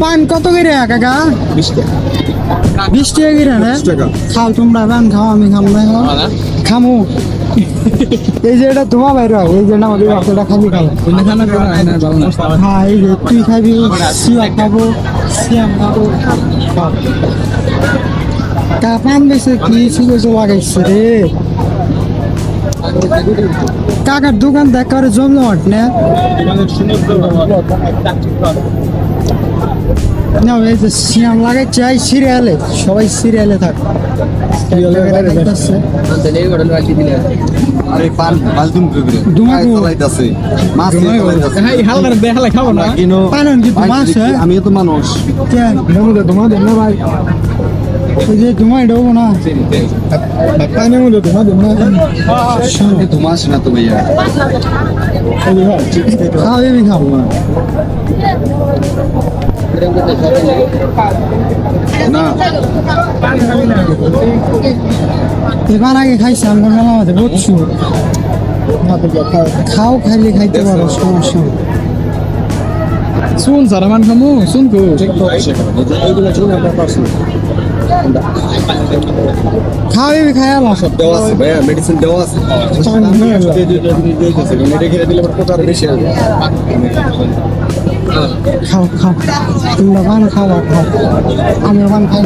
পান কত করে কাকা? 20 টাকা। 20 টাকা করে না? 20 টাকা। খাও তোমরা পান খাও, আমি খাম না খামু। এই যে এটা তোমার বাইরে হয়, এই যে না আমাদের বাচ্চাটা খাবি খাও। হ্যাঁ এই যে তুই খাবি, সিয়া খাবো, সিয়াম খাবো, খাও। পান বেশি কি সুযোগ লাগাইছে রে কাকার দোকান দেখ করে জমজমাট না না এই যে সিয়াম লাগাই চাই সিরিয়ালে সবাই সিরিয়ালে থাক আরে পান বালদুম করে দুমাগো চালাইতাছে মাছ চালাইতাছে হাই হালদার দেখালে খাবো না কিনো পানন কি মাছ হ্যাঁ আমিও তো মানুষ কেন তোমার দেন না ভাই ওই যে তোমার দেবো না পানের মধ্যে তোমার দেব না সঙ্গে তো মাছ না তো ভাইয়া খাও আমি খাবো না এবার আগে খাইছি আমরা মেলা মাঝে বুঝছো খাও খাইলে খাইতে পারো সমস্যা নেই। শুন সারামান খামু শুন কো খাও আমি খাই আলাম দেওয়া আছে ভাইয়া মেডিসিন দেওয়া আছে এটা খেলে দিলে প্রচার বেশি হবে খাও খাও তোমরা পান খাওয়া খাও আমি পান খাই